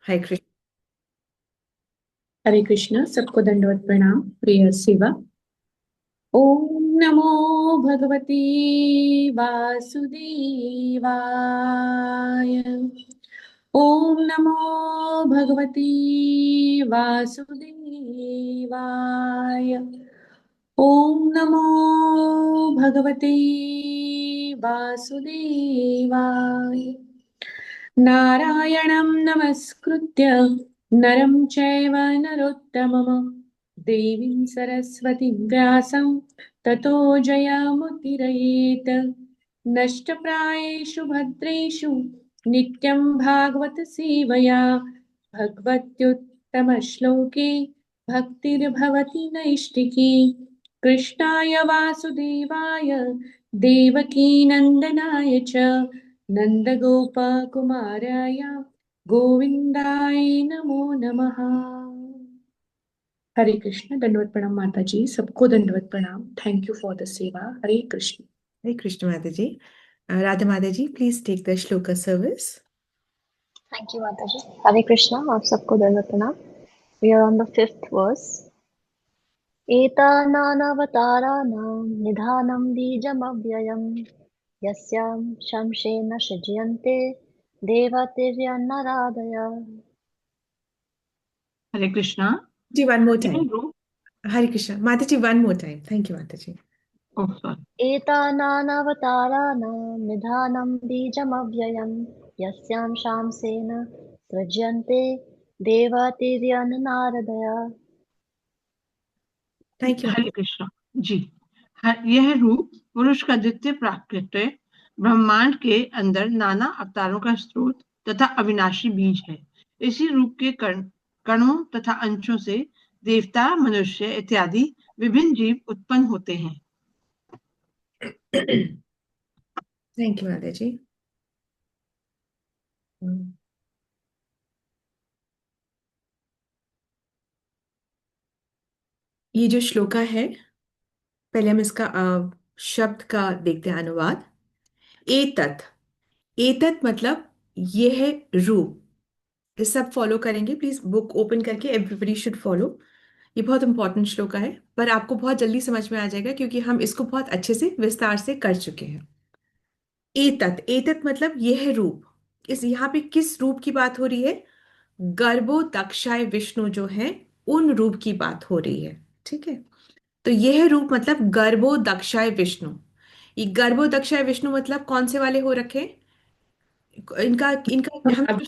हरे कृष्ण। हरे कृष्ण। सबको दंडवत प्रणाम। प्रिय सेवा। ओम नमो भगवती वासुदेवाय। ओम नमो भगवती वासुदेवाय। ओम नमो भगवते वासुदेवाय। नारायणं नमस्कृत्य नरं चैव नरोत्तमं देवीं सरस्वतीं व्यासं ततो जयमुदीरयेत्। नष्टप्रायेषु भद्रेषु नित्यं भागवत सेवया भगवत्युत्तमश्लोके भक्तिर्भवति नैष्टिकी। कृष्णाय वासुदेवाय देवकीनन्दनाय च नन्दगोपकुमाराय गोविन्दाय नमो नमः। हरे कृष्ण। दंडवत प्रणाम माता जी। सबको दंडवत प्रणाम। थैंक यू फॉर द सेवा। हरे कृष्ण। हरे कृष्ण माता जी। राधा माता जी, please take the shloka service. Thank you माता जी। हरे कृष्णा, आप सबको दंडवत प्रणाम। We are on the fifth verse. एतानानवताराणां निधानं बीजमव्ययम् यस्यां शंसेन सृज्यन्ते देवतिर्यन्नरादय। हरे कृष्णा। जी, वन मोर यह टाइम। रूप हरे कृष्ण माता जी, one more time. Thank you माता जी। Oh sorry. एतानानवताराणां निधानं बीजमव्ययम् यस्यां शांसेन सृज्यन्ते देवतिर्यन्नारदय। थैंक यू हरे माता कृष्णा जी। यह रूप पुरुष का द्वितीय प्राकृत्य ब्रह्मांड के अंदर नाना अवतारों का स्रोत तथा अविनाशी बीज है। इसी रूप के कणों तथा अंशों से देवता, मनुष्य इत्यादि विभिन्न जीव उत्पन्न होते हैं। जी। थैंक यू माता जी। ये जो श्लोका है, पहले हम इसका शब्द का देखते हैं अनुवाद। एतत्। एतत् मतलब ये है रूप। ये सब फॉलो करेंगे, प्लीज बुक ओपन करके एवरीबडी शुड फॉलो। ये बहुत इंपॉर्टेंट श्लोका है, पर आपको बहुत जल्दी समझ में आ जाएगा क्योंकि हम इसको बहुत अच्छे से विस्तार से कर चुके हैं। एतत्। एतत् मतलब यह है रूप। इस यहाँ पे किस रूप की बात हो रही है? गर्भो दक्षाय विष्णु जो है, उन रूप की बात हो रही है। ठीक है। तो यह रूप मतलब गर्भो दक्षाय विष्णु। ये गर्भो दक्षाय विष्णु मतलब कौन से वाले हो रखे? इनका इनका हम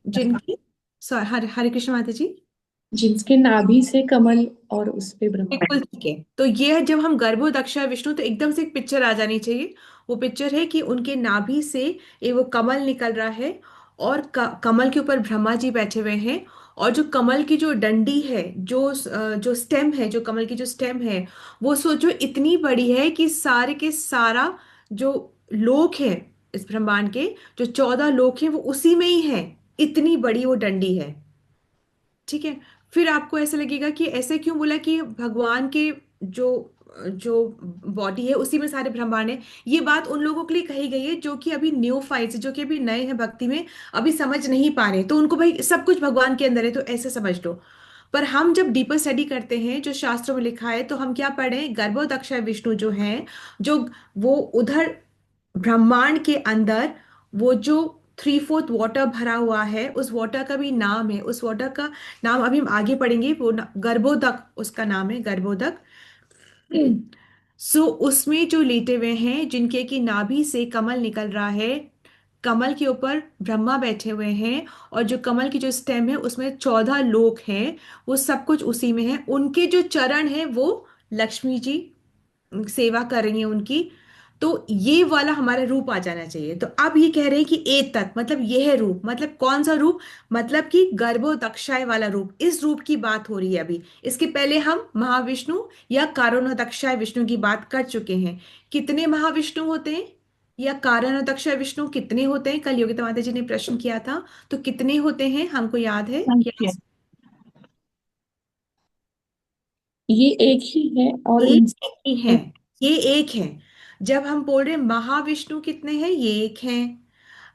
जिनकी हरे हरे कृष्ण माता जी। जिसके नाभि से कमल और उस पे ब्रह्मा। बिल्कुल ठीक है। तो ये जब हम गर्भो दक्षा विष्णु, तो एकदम से एक पिक्चर आ जानी चाहिए। वो पिक्चर है कि उनके नाभि से ये वो कमल निकल रहा है, और कमल के ऊपर ब्रह्मा जी बैठे हुए हैं। और जो कमल की जो डंडी है, जो स्टेम है, जो कमल की जो स्टेम है, वो सोचो इतनी बड़ी है कि सारे के सारा जो लोक है इस ब्रह्मांड के, जो 14 लोक हैं वो उसी में ही है। इतनी बड़ी वो डंडी है। ठीक है। फिर आपको ऐसा लगेगा कि ऐसे क्यों बोला कि भगवान के जो जो बॉडी है उसी में सारे ब्रह्मांड है। ये बात उन लोगों के लिए कही गई है जो कि अभी न्यूफाइट्स, जो कि अभी नए हैं भक्ति में, अभी समझ नहीं पा रहे, तो उनको भाई सब कुछ भगवान के अंदर है, तो ऐसे समझ लो। पर हम जब डीपर स्टडी करते हैं जो शास्त्रों में लिखा है, तो हम क्या पढ़े? गर्भोदक्ष विष्णु जो है, जो वो उधर ब्रह्मांड के अंदर, वो जो 3/4 वाटर भरा हुआ है, उस वाटर का भी नाम है। उस वाटर का नाम अभी हम आगे पढ़ेंगे। वो गर्भोदक उसका नाम है, गर्भोदक। सो उसमें जो लेटे हुए हैं, जिनके की नाभि से कमल निकल रहा है, कमल के ऊपर ब्रह्मा बैठे हुए हैं, और जो कमल की जो स्टेम है उसमें 14 लोक हैं, वो सब कुछ उसी में है। उनके जो चरण है वो लक्ष्मी जी सेवा कर रही है उनकी। तो ये वाला हमारा रूप आ जाना चाहिए। तो अब ये कह रहे हैं कि ए तत् मतलब यह है रूप। मतलब कौन सा रूप? मतलब कि गर्भोदक्षाय वाला रूप। इस रूप की बात हो रही है अभी। इसके पहले हम महाविष्णु या कारणोदक्षाय विष्णु की बात कर चुके हैं। कितने महाविष्णु होते हैं या कारणोदक्षाय विष्णु कितने होते हैं? कल योगिता माता जी ने प्रश्न किया था। तो कितने होते हैं हमको याद है क्या? संख्या। ये एक ही है और एक इनसे ही है। ये एक है। जब हम बोल रहे हैं महाविष्णु कितने हैं, ये एक हैं।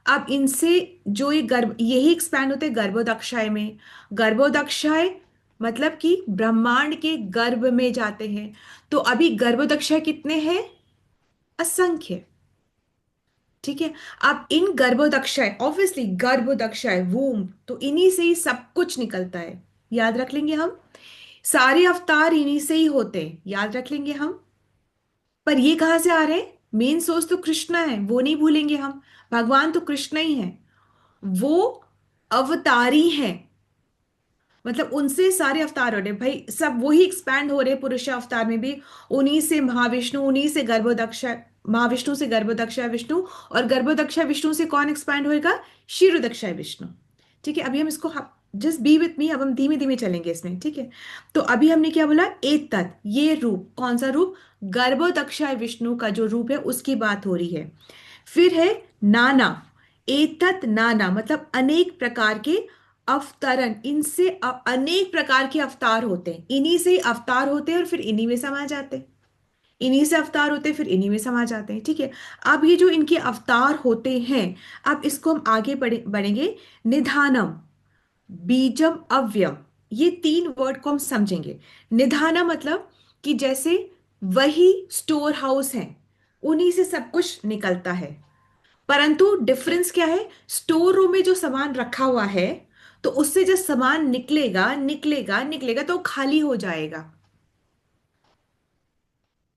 अब इनसे जो ये गर्भ, यही एक्सपैंड होते हैं गर्भोदक्षाय में। गर्भोदक्षाय मतलब कि ब्रह्मांड के गर्भ में जाते हैं। तो अभी गर्भोदक्षाय कितने हैं? असंख्य। ठीक है। अब इन गर्भोदक्षाय, ऑब्वियसली गर्भोदक्षाय वूम, तो इन्हीं से ही सब कुछ निकलता है। याद रख लेंगे हम, सारे अवतार इन्हीं से ही होते हैं, याद रख लेंगे हम। पर ये कहाँ से आ रहे हैं? मेन सोर्स तो कृष्ण है, वो नहीं भूलेंगे हम। भगवान तो कृष्ण ही है, वो अवतारी हैं। मतलब उनसे सारे अवतार हो रहे भाई, सब वही एक्सपैंड हो रहे। पुरुष अवतार में भी उन्हीं से महाविष्णु, उन्हीं से गर्भोदक्ष, महाविष्णु से गर्भोदक्ष विष्णु, और गर्भोदक्ष विष्णु से कौन एक्सपैंड होएगा? क्षीरोदक्ष विष्णु। ठीक है, अभी हम इसको, जस्ट बी विथ मी, अब हम धीमे धीमे चलेंगे इसमें। ठीक है, तो अभी हमने क्या बोला? एतत्, ये रूप, कौन सा रूप? गर्भोदक्ष विष्णु का जो रूप है उसकी बात हो रही है। फिर है नाना। एतत् नाना मतलब अनेक प्रकार के अवतरण, इनसे अनेक प्रकार के अवतार होते हैं, इन्हीं से ही अवतार होते हैं और फिर इन्हीं में समा जाते हैं। इन्हीं से अवतार होते हैं फिर इन्हीं में समा जाते हैं। ठीक है, अब ये जो इनके अवतार होते हैं, अब इसको हम आगे बढ़ेंगे। निधानम, बीजम, अव्ययम, ये तीन वर्ड को हम समझेंगे। निधानम मतलब कि जैसे वही स्टोर हाउस है, उन्हीं से सब कुछ निकलता है। परंतु डिफरेंस क्या है? स्टोर रूम में जो सामान रखा हुआ है, तो उससे जो सामान निकलेगा निकलेगा निकलेगा तो वो खाली हो जाएगा।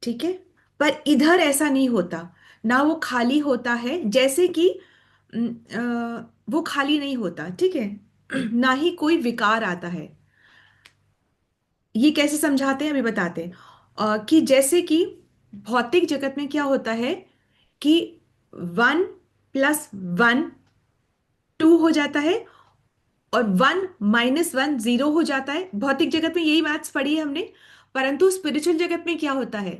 ठीक है, पर इधर ऐसा नहीं होता। ना वो खाली होता है, जैसे कि वो खाली नहीं होता। ठीक है, ना ही कोई विकार आता है। ये कैसे समझाते हैं, अभी बताते हैं। कि जैसे कि भौतिक जगत में क्या होता है कि 1 + 1 2 हो जाता है, और 1 - 1 0 हो जाता है। भौतिक जगत में यही मैथ्स पढ़ी है हमने। परंतु स्पिरिचुअल जगत में क्या होता है?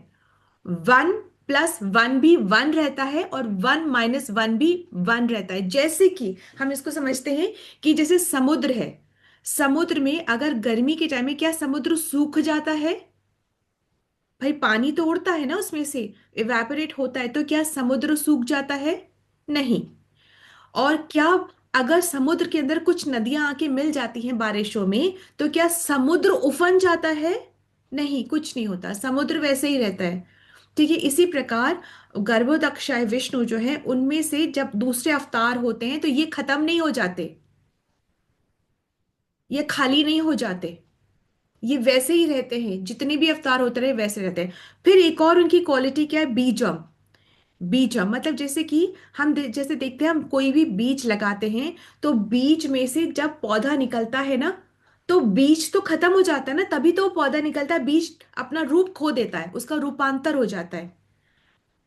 1 + 1 भी 1 रहता है, और 1 - 1 भी 1 रहता है। जैसे कि हम इसको समझते हैं कि जैसे समुद्र है, समुद्र में अगर गर्मी के टाइम में क्या समुद्र सूख जाता है? भाई पानी तो उड़ता है ना उसमें से, इवेपोरेट होता है, तो क्या समुद्र सूख जाता है? नहीं। और क्या, अगर समुद्र के अंदर कुछ नदियां आके मिल जाती हैं बारिशों में, तो क्या समुद्र उफन जाता है? नहीं, कुछ नहीं होता, समुद्र वैसे ही रहता है। ठीक है, इसी प्रकार गर्भोदक्षाय विष्णु जो है, उनमें से जब दूसरे अवतार होते हैं तो ये खत्म नहीं हो जाते, ये खाली नहीं हो जाते, ये वैसे ही रहते हैं, जितने भी अवतार होते रहे वैसे रहते हैं। फिर एक और उनकी क्वालिटी क्या है? बीजम। बीजम मतलब जैसे कि जैसे देखते हैं, हम कोई भी बीज लगाते हैं, तो बीज में से जब पौधा निकलता है ना, तो बीज तो खत्म हो जाता है ना, तभी तो वो पौधा निकलता है। बीज अपना रूप खो देता है, उसका रूपांतर हो जाता है,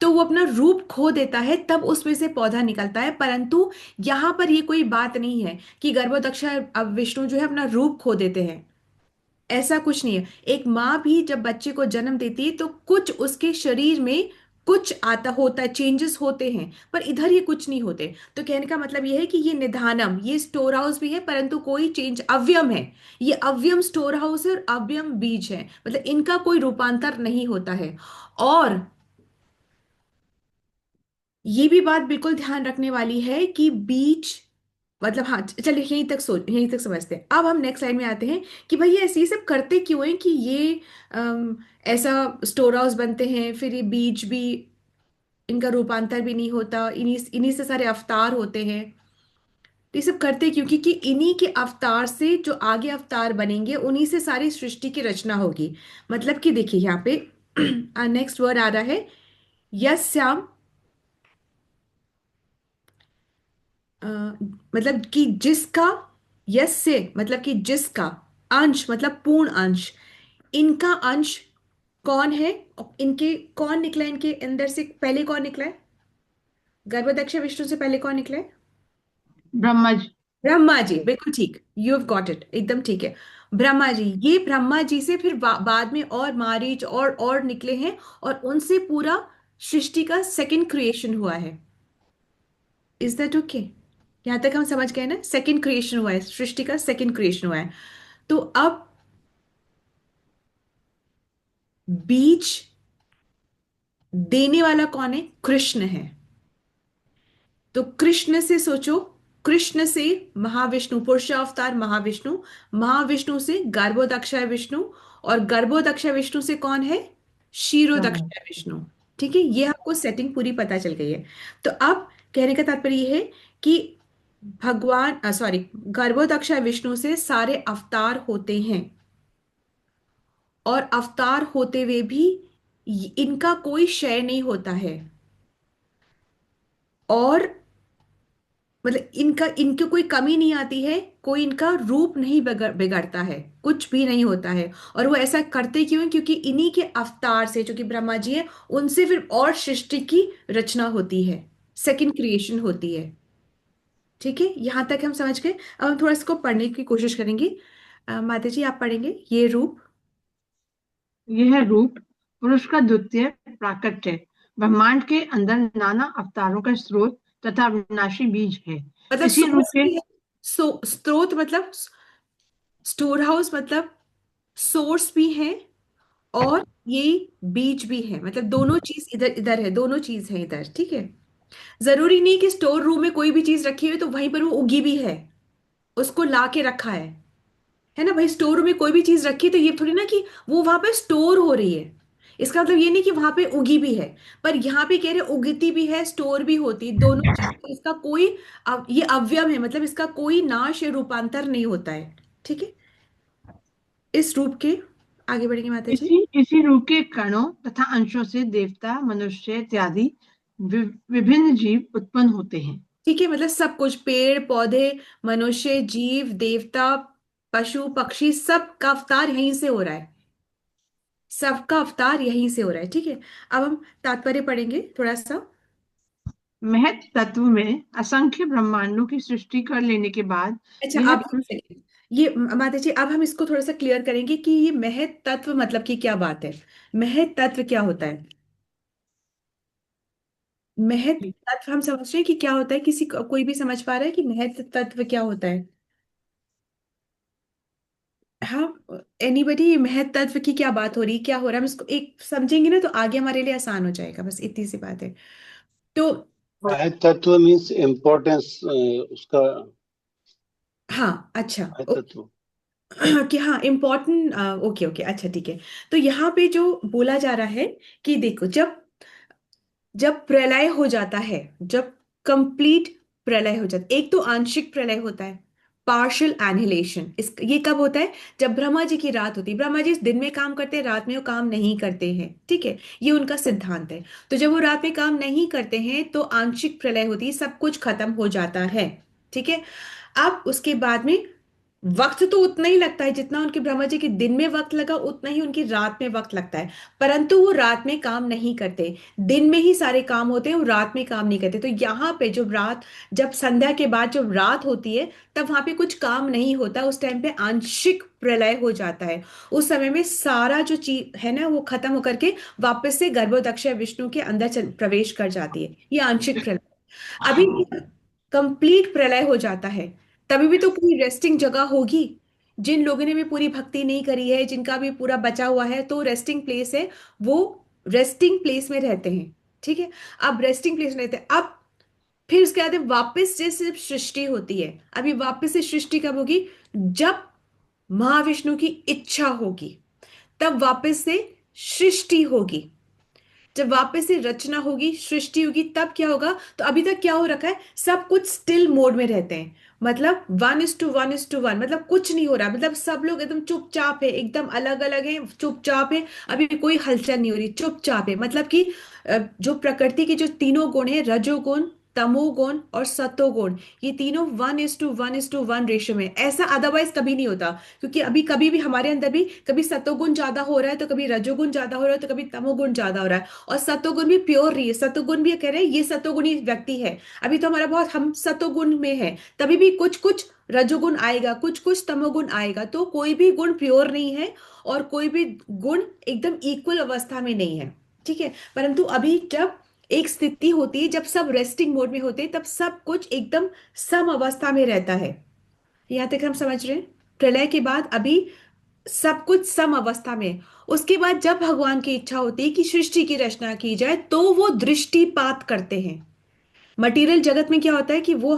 तो वो अपना रूप खो देता है, तब उसमें से पौधा निकलता है। परंतु यहां पर ये कोई बात नहीं है कि गर्भोदक्ष अब विष्णु जो है अपना रूप खो देते हैं, ऐसा कुछ नहीं है। एक माँ भी जब बच्चे को जन्म देती है, तो कुछ उसके शरीर में कुछ आता होता है, चेंजेस होते हैं, पर इधर ये कुछ नहीं होते। तो कहने का मतलब ये है कि ये निधानम, ये स्टोर हाउस भी है, परंतु कोई चेंज, अव्यम है। ये अव्यम स्टोर हाउस है और अव्यम बीज है, मतलब इनका कोई रूपांतर नहीं होता है। और ये भी बात बिल्कुल ध्यान रखने वाली है कि बीज, मतलब हाँ चलिए यहीं तक समझते हैं। अब हम नेक्स्ट लाइन में आते हैं कि भाई ये ऐसे ही सब करते क्यों हैं, कि ये ऐसा स्टोर हाउस बनते हैं, फिर ये बीज भी, इनका रूपांतर भी नहीं होता, इन्हीं इन्हीं से सारे अवतार होते हैं। तो ये सब करते क्यों? क्योंकि इन्हीं के अवतार से जो आगे अवतार बनेंगे, उन्हीं से सारी सृष्टि की रचना होगी। मतलब कि देखिए यहाँ पे नेक्स्ट वर्ड आ रहा है यस्याम, मतलब कि जिसका, यस से मतलब कि जिसका, अंश मतलब पूर्ण अंश, इनका अंश कौन है? इनके कौन निकला? इनके अंदर से पहले कौन निकला है? गर्भदक्ष विष्णु से पहले कौन निकला है? ब्रह्मा जी। ब्रह्मा जी, बिल्कुल ठीक, यू हैव गॉट इट, एकदम ठीक है। ब्रह्मा जी, ये ब्रह्मा जी से फिर बाद में और मारीच और निकले हैं, और उनसे पूरा सृष्टि का सेकंड क्रिएशन हुआ है। Is that okay? यहां तक हम समझ गए ना? सेकंड क्रिएशन हुआ है, सृष्टि का सेकंड क्रिएशन हुआ है। तो अब बीज देने वाला कौन है? कृष्ण है। तो कृष्ण से सोचो, कृष्ण से महाविष्णु, पुरुषावतार महाविष्णु, महाविष्णु से गर्भोदक्षाय विष्णु, और गर्भोदक्षाय विष्णु से कौन है? हाँ। क्षीरोदक्षाय विष्णु। ठीक है, ये आपको सेटिंग पूरी पता चल गई है। तो अब कहने का तात्पर्य ये है कि भगवान सॉरी, गर्भोदक्षाय विष्णु से सारे अवतार होते हैं, और अवतार होते हुए भी इनका कोई क्षय नहीं होता है, और मतलब इनका इनकी कोई कमी नहीं आती है, कोई इनका रूप नहीं बिगड़ता है, कुछ भी नहीं होता है। और वो ऐसा करते क्यों हैं? क्योंकि इन्हीं के अवतार से, जो कि ब्रह्मा जी है, उनसे फिर और सृष्टि की रचना होती है, सेकंड क्रिएशन होती है। ठीक है, यहां तक हम समझ गए। अब हम थोड़ा इसको पढ़ने की कोशिश करेंगे। माता जी आप पढ़ेंगे ये रूप। यह रूप पुरुष का द्वितीय प्राकट्य, ब्रह्मांड के अंदर नाना अवतारों का स्रोत तथा विनाशी बीज है। मतलब इसी रूप सोर्स के भी है, स्रोत मतलब स्टोर हाउस, मतलब सोर्स भी है, और ये बीज भी है, मतलब दोनों चीज इधर इधर है, दोनों चीज है इधर। ठीक है, जरूरी नहीं कि स्टोर रूम में कोई भी चीज रखी हुई तो वहीं पर वो उगी भी है, उसको ला के रखा है ना भाई। स्टोर रूम में कोई भी चीज रखी है तो ये थोड़ी ना कि वो वहां पे स्टोर हो रही है, इसका मतलब ये नहीं कि वहां पे उगी भी है। पर यहाँ पे कह रहे उगती भी है, स्टोर भी होती है, दोनों चीज, इसका कोई ये अवयव है, मतलब इसका कोई नाश या रूपांतर नहीं होता है। ठीक है, इस रूप के आगे बढ़ेंगे माता जी। इसी रूप के कणों तथा अंशों से देवता, मनुष्य इत्यादि विभिन्न जीव उत्पन्न होते हैं। ठीक है, मतलब सब कुछ, पेड़ पौधे, मनुष्य, जीव, देवता, पशु पक्षी, सबका अवतार यहीं से हो रहा है, सबका अवतार यहीं से हो रहा है। ठीक है, अब हम तात्पर्य पढ़ेंगे थोड़ा सा। महत तत्व में असंख्य ब्रह्मांडों की सृष्टि कर लेने के बाद अच्छा, यह अब एक सेकंड, ये माता जी अब हम इसको थोड़ा सा क्लियर करेंगे कि ये महत तत्व मतलब की क्या बात है। महत तत्व क्या होता है? महत तत्व हम समझ रहे हैं कि क्या होता है, किसी कोई भी समझ पा रहा है कि महत तत्व क्या होता है? हाँ, एनीबडी, महत तत्व की क्या बात हो रही, क्या हो रहा है, हम इसको एक समझेंगे ना तो आगे हमारे लिए आसान हो जाएगा, बस इतनी सी बात है। तो आय तत्व मीन्स इम्पोर्टेंस, उसका हाँ, अच्छा, आय तत्व। कि हाँ इम्पोर्टेंट, ओके ओके, अच्छा ठीक है। तो यहाँ पे जो बोला जा रहा है कि देखो, जब जब प्रलय हो जाता है, जब कंप्लीट प्रलय हो जाता है, एक तो आंशिक प्रलय होता है, पार्शियल एनिहिलेशन, इस ये कब होता है? जब ब्रह्मा जी की रात होती है, ब्रह्मा जी दिन में काम करते हैं, रात में वो काम नहीं करते हैं। ठीक है, ये उनका सिद्धांत है। तो जब वो रात में काम नहीं करते हैं तो आंशिक प्रलय होती है, सब कुछ खत्म हो जाता है। ठीक है, अब उसके बाद में वक्त तो उतना ही लगता है जितना उनके ब्रह्मा जी के दिन में वक्त लगा, उतना ही उनकी रात में वक्त लगता है। परंतु वो रात में काम नहीं करते, दिन में ही सारे काम होते हैं, वो रात में काम नहीं करते। तो यहाँ पे जो रात, जब संध्या के बाद जब रात होती है, तब वहां पे कुछ काम नहीं होता, उस टाइम पे आंशिक प्रलय हो जाता है। उस समय में सारा जो चीज है ना वो खत्म होकर के वापस से गर्भोदक्ष विष्णु के अंदर प्रवेश कर जाती है, ये आंशिक प्रलय। अभी कंप्लीट प्रलय हो जाता है, तभी भी तो कोई रेस्टिंग जगह होगी। जिन लोगों ने भी पूरी भक्ति नहीं करी है, जिनका भी पूरा बचा हुआ है, तो रेस्टिंग प्लेस है, वो रेस्टिंग प्लेस में रहते हैं। ठीक है, अब रेस्टिंग प्लेस में रहते हैं। अब फिर उसके बाद वापस जैसे सृष्टि होती है, अभी वापस से सृष्टि कब होगी? जब महाविष्णु की इच्छा होगी, तब वापस से सृष्टि होगी। जब वापस से रचना होगी, सृष्टि होगी, तब क्या होगा? तो अभी तक क्या हो रखा है, सब कुछ स्टिल मोड में रहते हैं, मतलब 1:1:1, मतलब कुछ नहीं हो रहा, मतलब सब लोग एकदम चुपचाप है, एकदम अलग अलग है, चुपचाप है, अभी कोई हलचल नहीं हो रही, चुपचाप है। मतलब कि जो प्रकृति के जो तीनों गुण है, रजोगुण, तमोगुण और सतोगुण, ये तीनों 1:1:1 रेशो में, ऐसा अदरवाइज कभी नहीं होता। क्योंकि अभी कभी भी हमारे अंदर भी कभी सतोगुण ज्यादा हो रहा है, तो कभी रजोगुण ज्यादा हो रहा है, तो कभी तमोगुण ज्यादा हो रहा है। और सतोगुण भी प्योर नहीं है, सतोगुण भी कह रहे हैं ये सतोगुणी व्यक्ति है, अभी तो हमारा बहुत, हम सतोगुण में है, तभी भी कुछ कुछ रजोगुण आएगा, कुछ कुछ तमोगुण आएगा, तो कोई भी गुण प्योर नहीं है, और कोई भी गुण एकदम इक्वल अवस्था में नहीं है। ठीक है, परंतु अभी जब एक स्थिति होती है, जब सब रेस्टिंग मोड में होते हैं, तब सब कुछ एकदम सम अवस्था में रहता है। यहां तक हम समझ रहे हैं? प्रलय के बाद अभी सब कुछ सम अवस्था में है। उसके बाद जब भगवान की इच्छा होती है कि सृष्टि की रचना की जाए, तो वो दृष्टिपात करते हैं, मटेरियल जगत में क्या होता है कि वो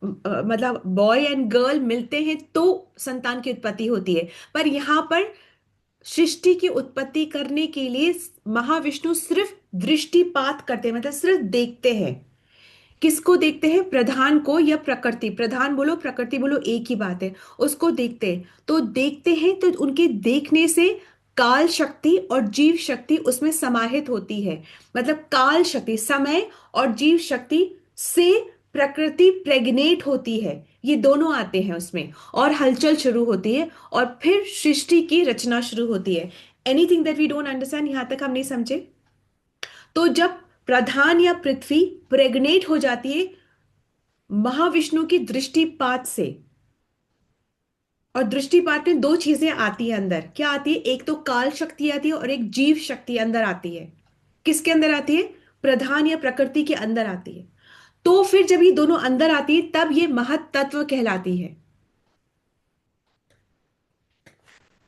मतलब बॉय एंड गर्ल मिलते हैं तो संतान की उत्पत्ति होती है। पर यहाँ पर सृष्टि की उत्पत्ति करने के लिए महाविष्णु सिर्फ दृष्टिपात करते हैं, मतलब सिर्फ देखते हैं। किसको देखते हैं? प्रधान को या प्रकृति, प्रधान बोलो प्रकृति बोलो एक ही बात है, उसको देखते हैं। तो देखते हैं तो उनके देखने से काल शक्ति और जीव शक्ति उसमें समाहित होती है। मतलब काल शक्ति समय और जीव शक्ति से प्रकृति प्रेग्नेट होती है, ये दोनों आते हैं उसमें, और हलचल शुरू होती है और फिर सृष्टि की रचना शुरू होती है। Anything that we don't understand, यहां तक हम नहीं समझे? तो जब प्रधान या पृथ्वी प्रेग्नेट हो जाती है महाविष्णु की दृष्टिपात से, और दृष्टिपात में दो चीजें आती है अंदर, क्या आती है? एक तो काल शक्ति आती है और एक जीव शक्ति अंदर आती है। किसके अंदर आती है? प्रधान या प्रकृति के अंदर आती है। तो फिर जब ये दोनों अंदर आती है तब ये महत्तत्व कहलाती है।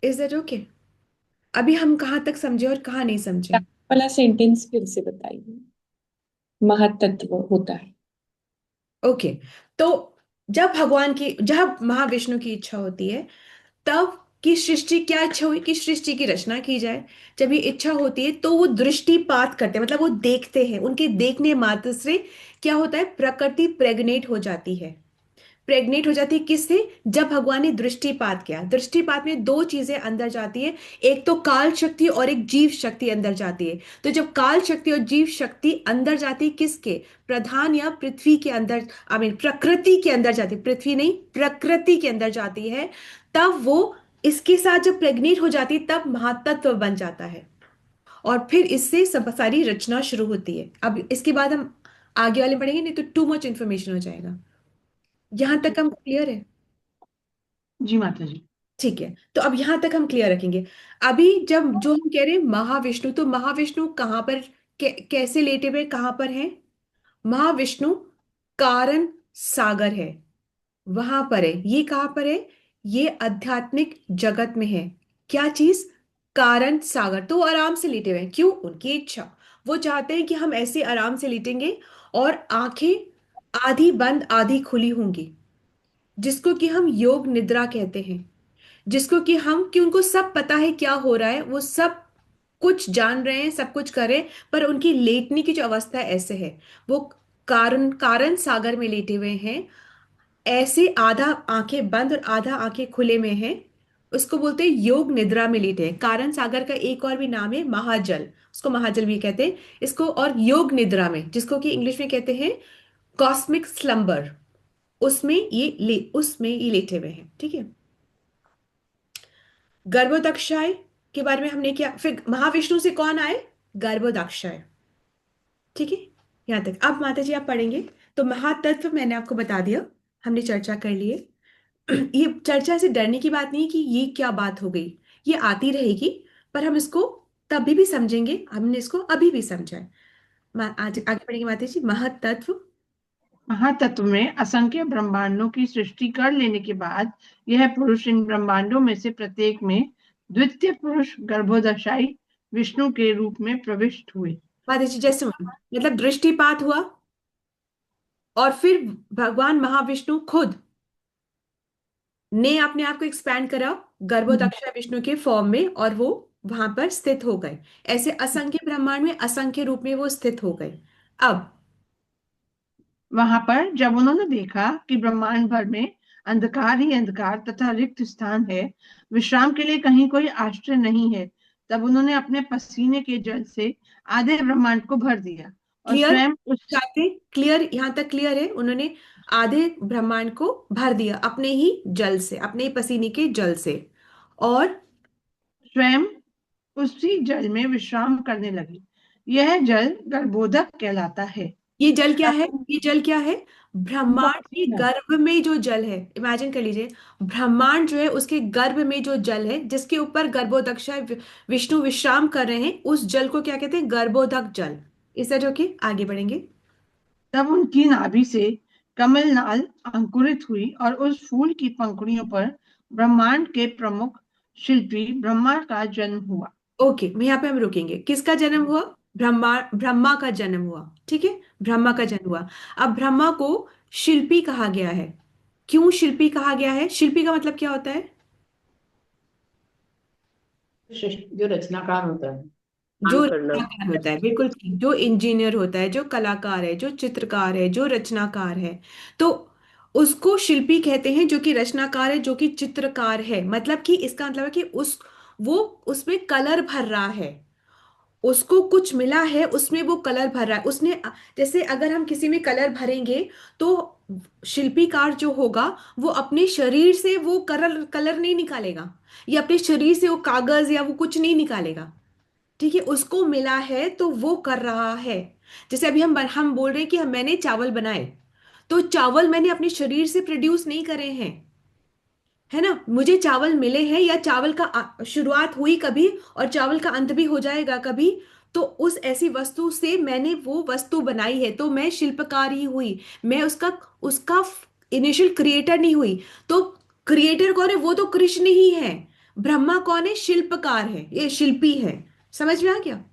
Is that okay? अभी हम कहां तक समझे और कहां नहीं समझे? वाला सेंटेंस फिर से बताइए। महत्त्व होता है। ओके। तो जब महाविष्णु की इच्छा होती है तब की सृष्टि, क्या इच्छा हुई कि सृष्टि की रचना की जाए। जब ये इच्छा होती है तो वो दृष्टिपात करते हैं, मतलब वो देखते हैं, उनके देखने मात्र से क्या होता है? प्रकृति प्रेग्नेट हो जाती है। प्रेग्नेट हो जाती है किससे? जब भगवान ने दृष्टिपात किया। दृष्टिपात में दो चीजें अंदर जाती है, एक तो काल शक्ति और एक जीव शक्ति अंदर जाती है। तो जब काल शक्ति और जीव शक्ति अंदर जाती है किसके? प्रधान या पृथ्वी के अंदर, आई मीन प्रकृति के अंदर जाती है, पृथ्वी नहीं प्रकृति के अंदर जाती है, तब वो इसके साथ जब प्रेग्नेट हो जाती है तब महातत्व बन जाता है। और फिर इससे सब सारी रचना शुरू होती है। अब इसके बाद हम आगे वाले पढ़ेंगे, नहीं तो टू मच इंफॉर्मेशन हो जाएगा। यहां तक हम क्लियर है? जी माता जी। ठीक है, तो अब यहां तक हम क्लियर रखेंगे। अभी जब जो हम कह रहे हैं महाविष्णु, तो महाविष्णु कहाँ पर कैसे लेटे हुए कहाँ पर हैं? महाविष्णु कारण सागर है, वहां पर है। ये कहाँ पर है? ये आध्यात्मिक जगत में है। क्या चीज? कारण सागर। तो वो आराम से लेटे हुए हैं, क्यों? उनकी इच्छा। वो चाहते हैं कि हम ऐसे आराम से लेटेंगे और आंखें आधी बंद आधी खुली होंगी, जिसको कि हम योग निद्रा कहते हैं। जिसको कि उनको सब पता है क्या हो रहा है, वो सब कुछ जान रहे हैं, सब कुछ कर रहे हैं, पर उनकी लेटने की जो अवस्था है ऐसे है। वो कारण कारण सागर में लेटे हुए हैं, ऐसे आधा आंखें बंद और आधा आंखें खुले में हैं। उसको बोलते हैं योग निद्रा में लेटे हैं। कारण सागर का एक और भी नाम है महाजल, उसको महाजल भी कहते हैं इसको। और योग निद्रा में, जिसको कि इंग्लिश में कहते हैं कॉस्मिक स्लम्बर, उसमें ये लेटे हुए हैं। ठीक है। गर्भोदक्षाय के बारे में हमने क्या, फिर महाविष्णु से कौन आए? गर्भोदक्षाय। ठीक है, यहां तक। अब माता जी आप पढ़ेंगे। तो महातत्व मैंने आपको बता दिया, हमने चर्चा कर ली है। ये चर्चा से डरने की बात नहीं है कि ये क्या बात हो गई, ये आती रहेगी, पर हम इसको तभी भी समझेंगे, हमने इसको अभी भी समझा है। आज आगे पढ़ेंगे माता जी। महातत्व, महातत्व में असंख्य ब्रह्मांडों की सृष्टि कर लेने के बाद यह पुरुष इन ब्रह्मांडों में से प्रत्येक में द्वितीय पुरुष गर्भोदशाई विष्णु के रूप में प्रविष्ट हुए। माता जी जैसे मतलब दृष्टिपात हुआ और फिर भगवान महाविष्णु खुद ने अपने आप को एक्सपैंड करा गर्भोदक्षिणा विष्णु के फॉर्म में, और वो वहां पर स्थित हो गए। ऐसे असंख्य ब्रह्मांड में असंख्य रूप में वो स्थित हो गए। अब वहां पर जब उन्होंने देखा कि ब्रह्मांड भर में अंधकार ही अंधकार तथा रिक्त स्थान है, विश्राम के लिए कहीं कोई आश्रय नहीं है, तब उन्होंने अपने पसीने के जल से आधे ब्रह्मांड को भर दिया और क्लियर? स्वयं उस चाहते क्लियर? यहां तक क्लियर है? उन्होंने आधे ब्रह्मांड को भर दिया अपने ही जल से, अपने ही पसीने के जल से, और स्वयं उसी जल में विश्राम करने लगी। यह जल गर्भोदक कहलाता है। ये जल क्या है? तब ये जल क्या है? ब्रह्मांड के गर्भ में जो जल है, इमेजिन कर लीजिए, ब्रह्मांड जो है उसके गर्भ में जो जल है, जिसके ऊपर गर्भोदक्षा विष्णु विश्राम कर रहे हैं, उस जल को क्या कहते हैं? गर्भोदक जल। इस तरह के आगे बढ़ेंगे। तब उनकी नाभि से कमल नाल अंकुरित हुई और उस फूल की पंखुड़ियों पर ब्रह्मांड के प्रमुख शिल्पी ब्रह्मा का जन्म हुआ। ओके, मैं यहाँ पे हम रुकेंगे। किसका जन्म हुआ? ब्रह्मा ब्रह्मा का जन्म हुआ। ठीक है, ब्रह्मा का जन्म हुआ। अब ब्रह्मा को शिल्पी कहा गया है। क्यों शिल्पी कहा गया है? शिल्पी का मतलब क्या होता है? जो रचनाकार होता है, जो काम करना। रचनाकार होता है, बिल्कुल ठीक। जो इंजीनियर होता है, जो कलाकार है, जो चित्रकार है, जो रचनाकार है, तो उसको शिल्पी कहते हैं। जो कि रचनाकार है, जो कि चित्रकार है, मतलब कि इसका मतलब है कि वो उसमें कलर भर रहा है। उसको कुछ मिला है, उसमें वो कलर भर रहा है उसने। जैसे अगर हम किसी में कलर भरेंगे तो शिल्पीकार जो होगा वो अपने शरीर से वो कलर कलर नहीं निकालेगा, या अपने शरीर से वो कागज या वो कुछ नहीं निकालेगा। ठीक है, उसको मिला है तो वो कर रहा है। जैसे अभी हम बोल रहे हैं कि मैंने चावल बनाए, तो चावल मैंने अपने शरीर से प्रोड्यूस नहीं करे हैं, है ना। मुझे चावल मिले हैं, या चावल का शुरुआत हुई कभी और चावल का अंत भी हो जाएगा कभी। तो उस ऐसी वस्तु से मैंने वो वस्तु बनाई है, तो मैं शिल्पकार ही हुई। मैं उसका उसका इनिशियल क्रिएटर नहीं हुई। तो क्रिएटर कौन है? वो तो कृष्ण ही है। ब्रह्मा कौन है? शिल्पकार है, ये शिल्पी है। समझ में आ गया?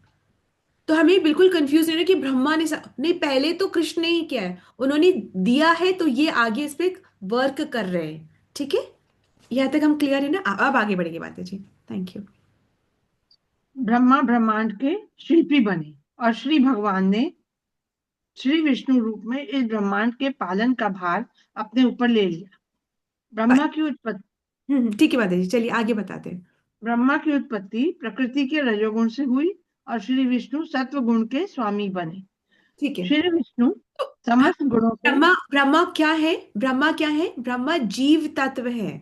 तो हमें बिल्कुल कंफ्यूज नहीं है कि ब्रह्मा ने नहीं, पहले तो कृष्ण ने ही किया है, उन्होंने दिया है, तो ये आगे इस पे वर्क कर रहे हैं। ठीक है, यहाँ तक हम क्लियर है ना? अब आगे बढ़ेंगे बातें जी। Thank you. ब्रह्मा ब्रह्मांड के शिल्पी बने और श्री भगवान ने श्री विष्णु रूप में इस ब्रह्मांड के पालन का भार अपने ऊपर ले लिया। ब्रह्मा की उत्पत्ति ठीक है माता जी, चलिए आगे बताते हैं। ब्रह्मा की उत्पत्ति प्रकृति के रजोगुण से हुई और श्री विष्णु सत्व गुण के स्वामी बने। ठीक है, श्री विष्णु तो हाँ, समस्त गुणों से ब्रह्मा ब्रह्मा क्या है? ब्रह्मा क्या है? ब्रह्मा जीव तत्व है।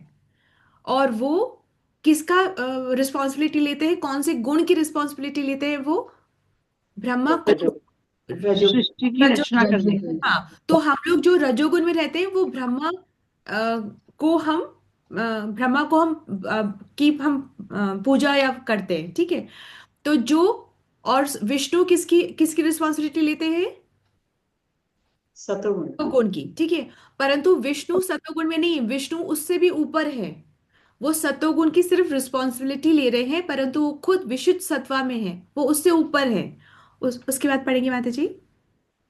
और वो किसका रिस्पॉन्सिबिलिटी लेते हैं? कौन से गुण की रिस्पॉन्सिबिलिटी लेते हैं वो? ब्रह्मा को रजो रजो सृष्टि की रजो रचना करने रजोगुण। हाँ, तो हम लोग जो रजोगुण में रहते हैं वो ब्रह्मा को हम ब्रह्मा को हम की हम पूजा या करते हैं। ठीक है, तो जो और विष्णु किसकी किसकी रिस्पॉन्सिबिलिटी लेते हैं? सतोगुण। सतोगुण की। ठीक है, परंतु विष्णु सतोगुण में नहीं है, विष्णु उससे भी ऊपर है। वो सतोगुण की सिर्फ रिस्पॉन्सिबिलिटी ले रहे हैं, परंतु वो खुद विशुद्ध सत्वा में है, वो उससे ऊपर है। उसके बाद पढ़ेंगे माता जी।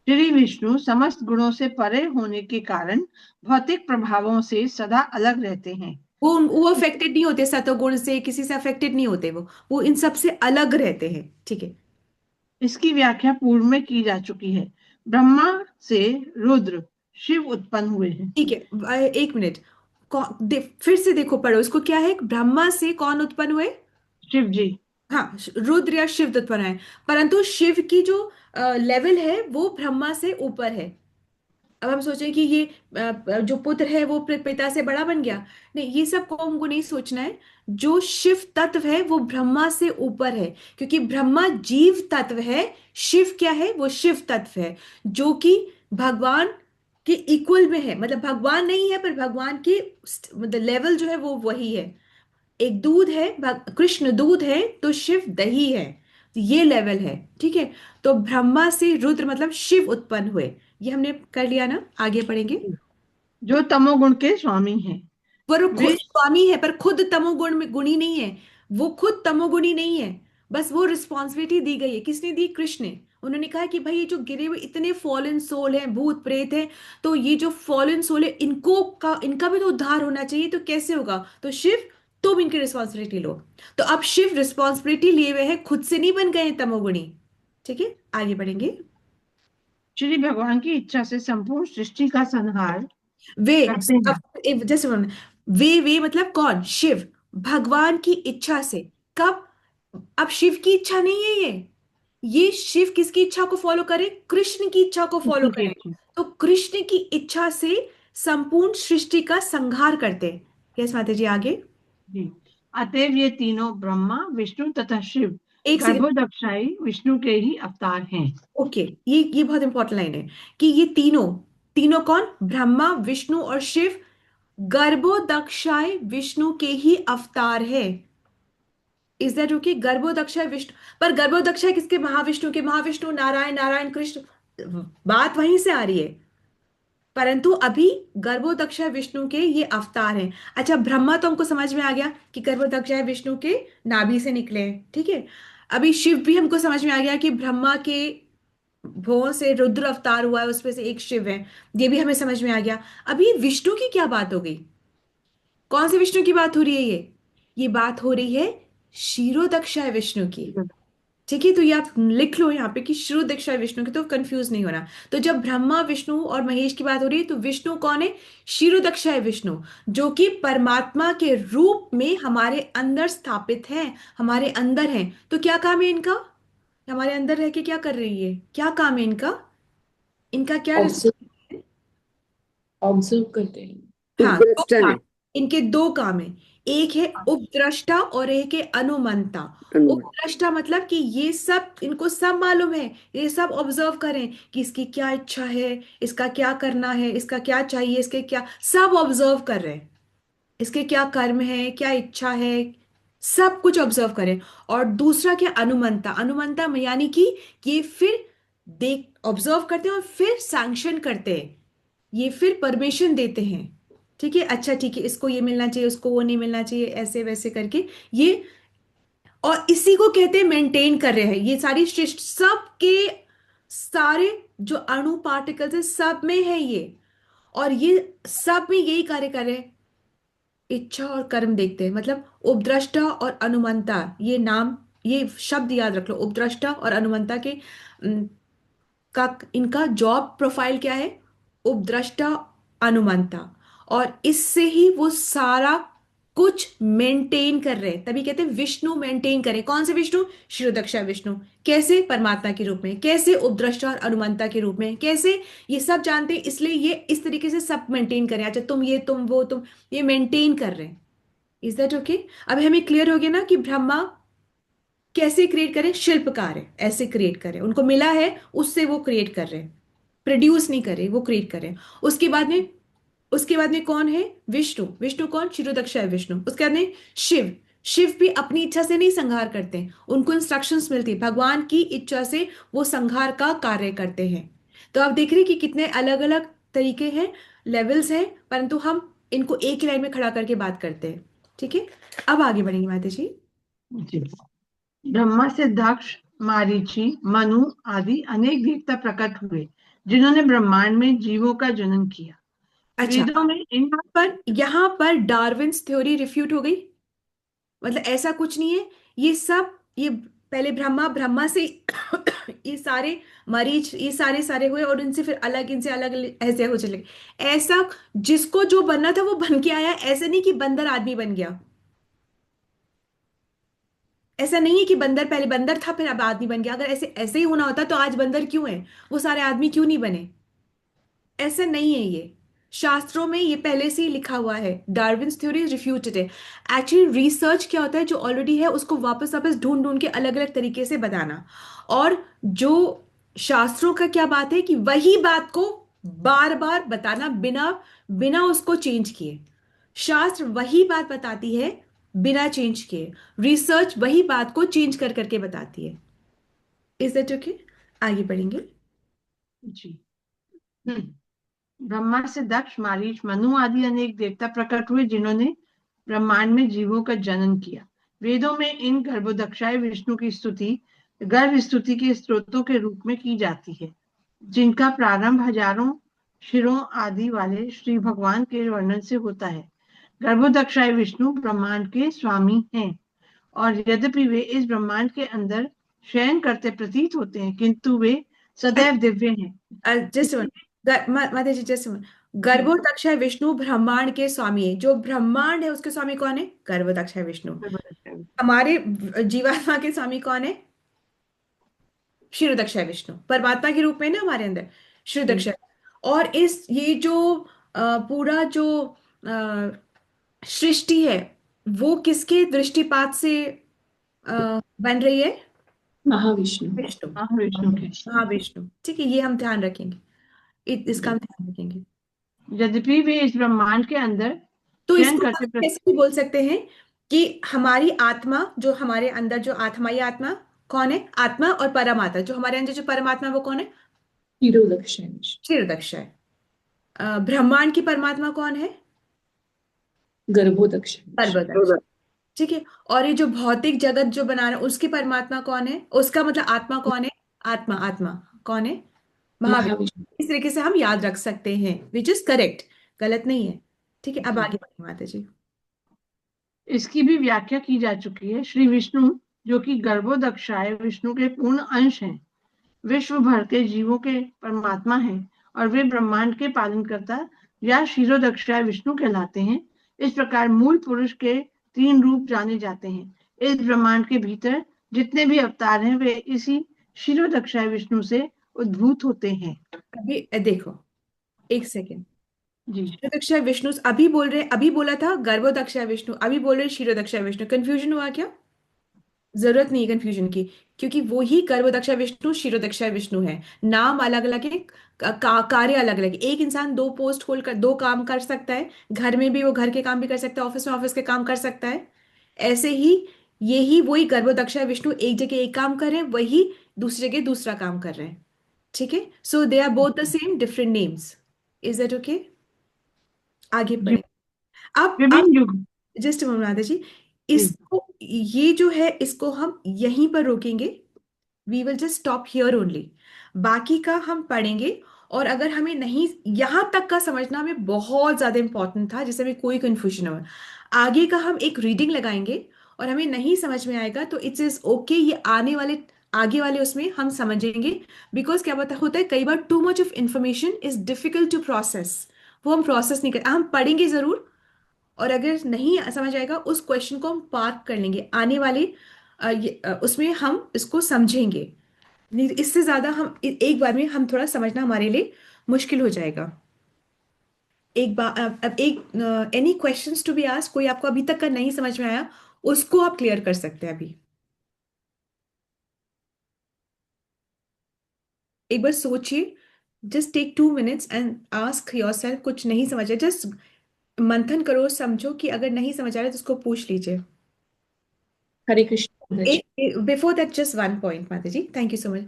श्री विष्णु समस्त गुणों से परे होने के कारण भौतिक प्रभावों से सदा अलग रहते हैं। वो अफेक्टेड नहीं होते, सतोगुण से किसी से अफेक्टेड नहीं होते। वो इन सब से अलग रहते हैं। ठीक है। इसकी व्याख्या पूर्व में की जा चुकी है। ब्रह्मा से रुद्र शिव उत्पन्न हुए हैं। ठीक है, एक मिनट। फिर से देखो, पढ़ो इसको। क्या है? ब्रह्मा से कौन उत्पन्न हुए? शिव जी। हाँ, रुद्र या शिव उत्पन्न है। परंतु शिव की जो लेवल है वो ब्रह्मा से ऊपर है। अब हम सोचें कि ये जो पुत्र है वो पिता से बड़ा बन गया। नहीं, ये सब को हमको नहीं सोचना है। जो शिव तत्व है वो ब्रह्मा से ऊपर है, क्योंकि ब्रह्मा जीव तत्व है। शिव क्या है? वो शिव तत्व है, जो कि भगवान के इक्वल में है। मतलब भगवान नहीं है, पर भगवान की मतलब लेवल जो है वो वही है। एक दूध है, कृष्ण दूध है, तो शिव दही है। तो ये लेवल है। ठीक है, तो ब्रह्मा से रुद्र मतलब शिव उत्पन्न हुए। ये हमने कर लिया ना? आगे पढ़ेंगे। जो तमोगुण के स्वामी हैं। वो खुद वे स्वामी है, पर खुद तमोगुण में गुणी नहीं है। वो खुद तमोगुणी नहीं है। बस वो रिस्पॉन्सिबिलिटी दी गई है। किसने दी? कृष्ण ने। उन्होंने कहा कि भाई ये जो गिरे हुए इतने फॉलन सोल हैं, भूत प्रेत हैं, तो ये जो फॉलन सोल है इनका भी तो उद्धार होना चाहिए। तो कैसे होगा? तो शिव, तुम इनकी रिस्पॉन्सिबिलिटी लो। तो अब शिव रिस्पॉन्सिबिलिटी लिए हुए हैं, खुद से नहीं बन गए हैं तमोगुणी। ठीक है, आगे बढ़ेंगे। श्री भगवान की इच्छा से संपूर्ण सृष्टि का संहार वे करते हैं। जैसे वे मतलब कौन? शिव। भगवान की इच्छा से। कब? अब शिव की इच्छा नहीं है ये शिव किसकी इच्छा को फॉलो करे? कृष्ण की इच्छा को फॉलो कृष्ण की करे। इच्छा तो कृष्ण की इच्छा से संपूर्ण सृष्टि का संहार करते हैं। यस माता जी, आगे। जी। अतएव ये तीनों ब्रह्मा विष्णु तथा शिव एक सेकंड। गर्भोदक्षाई विष्णु के ही अवतार हैं। ओके, ये बहुत इंपॉर्टेंट लाइन है कि ये तीनों तीनों कौन? ब्रह्मा, विष्णु और शिव गर्भोदक्षाय विष्णु के ही अवतार है। Is that okay? गर्भोदक्षाय विष्णु, पर गर्भोदक्षाय किसके? महाविष्णु के। महाविष्णु नारायण, नारायण कृष्ण। बात वहीं से आ रही है। परंतु अभी गर्भोदक्षाय विष्णु के ये अवतार हैं। अच्छा, ब्रह्मा तो हमको समझ में आ गया कि गर्भोदक्षाय विष्णु के नाभि से निकले हैं। ठीक है, अभी शिव भी हमको समझ में आ गया कि ब्रह्मा के भुवों से रुद्र अवतार हुआ है, उसमें से एक शिव है। ये भी हमें समझ में आ गया। अभी विष्णु की क्या बात हो गई? कौन से विष्णु की बात हो रही है? ये बात हो रही है क्षीरोदक्षाय विष्णु की। ठीक है, तो ये आप लिख लो यहाँ पे कि क्षीरोदक्षाय विष्णु की, तो कंफ्यूज नहीं होना। तो जब ब्रह्मा विष्णु और महेश की बात हो रही है, तो विष्णु कौन है? क्षीरोदक्षाय विष्णु, जो कि परमात्मा के रूप में हमारे अंदर स्थापित हैं, हमारे अंदर हैं। तो क्या काम है इनका? हमारे अंदर रह के क्या कर रही है, क्या काम है इनका? इनका क्या ऑब्जर्व है? ऑब्जर्व करते हैं। हाँ, दो उपद्रष्टा काम। है। इनके दो काम है। एक है उपद्रष्टा और एक है अनुमंता। अनुमान। उपद्रष्टा मतलब कि ये सब, इनको सब मालूम है, ये सब ऑब्जर्व करें कि इसकी क्या इच्छा है, इसका क्या करना है, इसका क्या चाहिए, इसके क्या, सब ऑब्जर्व कर रहे हैं। इसके क्या कर्म है, क्या इच्छा है, सब कुछ ऑब्जर्व करें। और दूसरा क्या? अनुमंता। अनुमंता यानी कि ये फिर देख, ऑब्जर्व करते हैं और फिर सैंक्शन करते हैं, ये फिर परमिशन देते हैं। ठीक है, अच्छा ठीक है, इसको ये मिलना चाहिए, उसको वो नहीं मिलना चाहिए, ऐसे वैसे करके ये। और इसी को कहते हैं मेंटेन कर रहे हैं। ये सारी सृष्टि, सबके सारे जो अणु पार्टिकल्स है, सब में है ये। और ये सब में यही कार्य कर रहे हैं, इच्छा और कर्म देखते हैं। मतलब उपद्रष्टा और अनुमंता, ये नाम, ये शब्द याद रख लो, उपद्रष्टा और अनुमंता के का इनका जॉब प्रोफाइल क्या है? उपद्रष्टा, अनुमंता। और इससे ही वो सारा कुछ मेंटेन कर रहे हैं, तभी कहते हैं विष्णु मेंटेन करे। कौन से विष्णु? क्षीरोदक्षा विष्णु। कैसे? परमात्मा के रूप में। कैसे? उपद्रष्टा और अनुमंता के रूप में। कैसे? ये सब जानते हैं, इसलिए ये इस तरीके से सब मेंटेन करें। अच्छा, तुम ये, तुम वो, तुम ये मेंटेन कर रहे हैं। Is that okay? अब हमें क्लियर हो गया ना कि ब्रह्मा कैसे क्रिएट करें? शिल्पकार है, ऐसे क्रिएट करें, उनको मिला है, उससे वो क्रिएट कर रहे हैं। प्रोड्यूस नहीं कर रहे, वो क्रिएट कर रहे हैं। उसके बाद में कौन है? विष्णु। विष्णु कौन? क्षीरोदक्ष है विष्णु। उसके बाद में शिव। शिव भी अपनी इच्छा से नहीं संहार करते हैं, उनको इंस्ट्रक्शंस मिलती है, भगवान की इच्छा से वो संहार का कार्य करते हैं। तो आप देख रहे हैं कि कितने अलग अलग तरीके हैं, लेवल्स हैं, परंतु हम इनको एक ही लाइन में खड़ा करके बात करते हैं। ठीक है, अब आगे बढ़ेंगे माता जी। जी। ब्रह्मा से दक्ष, मारीचि, मनु आदि अनेक देवता प्रकट हुए, जिन्होंने ब्रह्मांड में जीवों का जनन किया। अच्छा, वेदों में इन यहाँ पर डार्विन्स थ्योरी रिफ्यूट हो गई। मतलब ऐसा कुछ नहीं है, ये सब, ये पहले ब्रह्मा, ब्रह्मा से ये सारे मरीच, ये सारे सारे हुए, और इनसे फिर अलग, इनसे अलग ऐसे हो चले गए। ऐसा जिसको जो बनना था वो बन के आया। ऐसे नहीं कि बंदर आदमी बन गया। ऐसा नहीं है कि बंदर पहले बंदर था फिर अब आदमी बन गया। अगर ऐसे ऐसे ही होना होता तो आज बंदर क्यों है, वो सारे आदमी क्यों नहीं बने? ऐसा नहीं है ये। शास्त्रों में ये पहले से ही लिखा हुआ है। डार्विन्स थ्योरी रिफ्यूटेड है। एक्चुअली रिसर्च क्या होता है? जो ऑलरेडी है उसको वापस वापस ढूंढ ढूंढ के अलग अलग तरीके से बताना। और जो शास्त्रों का क्या बात है कि वही बात को बार बार बताना, बिना बिना उसको चेंज किए। शास्त्र वही बात बताती है बिना चेंज किए। रिसर्च वही बात को चेंज कर करके बताती है। Is that okay? आगे बढ़ेंगे। जी। ब्रह्मा से दक्ष, मारीच, मनु आदि अनेक देवता प्रकट हुए, जिन्होंने ब्रह्मांड में जीवों का जनन किया। वेदों में इन गर्भोदक्षाय विष्णु की स्तुति गर्भ स्तुति के स्त्रोतों के रूप में की जाती है, जिनका प्रारंभ हजारों शिरों आदि वाले श्री भगवान के वर्णन से होता है। गर्भोदक्षाय विष्णु ब्रह्मांड के स्वामी हैं, और यद्यपि वे इस ब्रह्मांड के अंदर शयन करते प्रतीत होते हैं, किंतु वे सदैव दिव्य हैं। जस्ट माता जी, जस्ट गर्भोदक्ष है विष्णु ब्रह्मांड के स्वामी है। जो ब्रह्मांड है उसके स्वामी कौन है? गर्भोदक्ष है विष्णु। हमारे जीवात्मा के स्वामी कौन है? क्षीरोदक्ष है विष्णु। परमात्मा के रूप में ना हमारे अंदर क्षीरोदक्ष है। और इस ये जो पूरा जो सृष्टि है, वो किसके दृष्टिपात से बन रही है? महाविष्णु। विष्णु। विष्णु के। हाँ, विष्णु। ठीक है, ये हम ध्यान रखेंगे, इसका हम ध्यान रखेंगे। यद्यपि वे इस ब्रह्मांड के अंदर तो शयन इसको करते हम ऐसे भी बोल सकते हैं कि हमारी आत्मा, जो हमारे अंदर जो आत्मा, ये आत्मा कौन है? आत्मा और परमात्मा, जो हमारे अंदर जो परमात्मा है वो कौन है? क्षीरोदक्ष है विष्णु। क्षीरदक्ष है। ब्रह्मांड की परमात्मा कौन है? गर्भोदक्ष है विष्णु। परमदक्ष। ठीक है। और ये जो भौतिक जगत जो बना रहे हैं, उसकी परमात्मा कौन है? उसका मतलब आत्मा कौन है? आत्मा, आत्मा कौन है? महाविष्णु। महाविष्णु। इस तरीके से हम याद रख सकते हैं, विच इज करेक्ट, गलत नहीं है। ठीक है, अब आगे बढ़िए माता जी। इसकी भी व्याख्या की जा चुकी है। श्री विष्णु जो कि गर्भोदक्षाय विष्णु के पूर्ण अंश हैं, विश्व भर के जीवों के परमात्मा हैं और वे ब्रह्मांड के पालनकर्ता या क्षीरोदक्षाय विष्णु कहलाते हैं। इस प्रकार मूल पुरुष के 3 रूप जाने जाते हैं। इस ब्रह्मांड के भीतर जितने भी अवतार हैं वे इसी क्षीरोदक्षाय विष्णु से उद्भूत होते हैं। अभी देखो, एक सेकेंड। जी क्षीरोदक्षाय विष्णु अभी बोल रहे, अभी बोला था गर्भोदक्षाय विष्णु, अभी बोल रहे क्षीरोदक्षाय विष्णु। कंफ्यूजन हुआ क्या? जरूरत नहीं है कंफ्यूजन की, क्योंकि वो ही गर्भोदक्षाय विष्णु क्षीरोदक्षाय विष्णु है। नाम अलग अलग है, कार्य अलग अलग है। एक इंसान दो पोस्ट होल्ड कर, दो काम कर सकता है। घर में भी वो घर के काम भी कर सकता है, ऑफिस में ऑफिस के काम कर सकता है। ऐसे ही ये ही वही गर्भोदक्षाय विष्णु एक जगह एक काम कर रहे हैं, वही दूसरी जगह दूसरा काम कर रहे हैं। ठीक है, so they are both the same, different names. Is that okay? आगे जी पढ़े। अब विभिन्न युग। जस्ट राधा जी, जी इसको, ये जो है इसको हम यहीं पर रोकेंगे। We will just stop here only. बाकी का हम पढ़ेंगे। और अगर हमें नहीं, यहां तक का समझना हमें बहुत ज्यादा इंपॉर्टेंट था, जिससे हमें कोई कंफ्यूजन हो। आगे का हम एक रीडिंग लगाएंगे, और हमें नहीं समझ में आएगा तो इट्स इज ओके, ये आने वाले आगे वाले उसमें हम समझेंगे। बिकॉज क्या पता होता है, कई बार too much of information is difficult to process. वो हम प्रोसेस नहीं कर, हम पढ़ेंगे जरूर, और अगर नहीं समझ आएगा उस क्वेश्चन को हम पार्क कर लेंगे आने वाले उसमें हम इसको समझेंगे। नहीं, इससे ज्यादा हम एक बार में हम थोड़ा समझना हमारे लिए मुश्किल हो जाएगा। एक बार अब एक any questions to be asked, कोई आपको अभी तक का नहीं समझ में आया, उसको आप क्लियर कर सकते हैं अभी। एक बार सोचिए, just take 2 minutes and ask yourself. कुछ नहीं समझ आया, जस्ट मंथन करो, समझो कि अगर नहीं समझ आ रहा है तो उसको पूछ लीजिए। हरे कृष्ण माता जी। एक before that just one point माता जी, थैंक यू सो मच।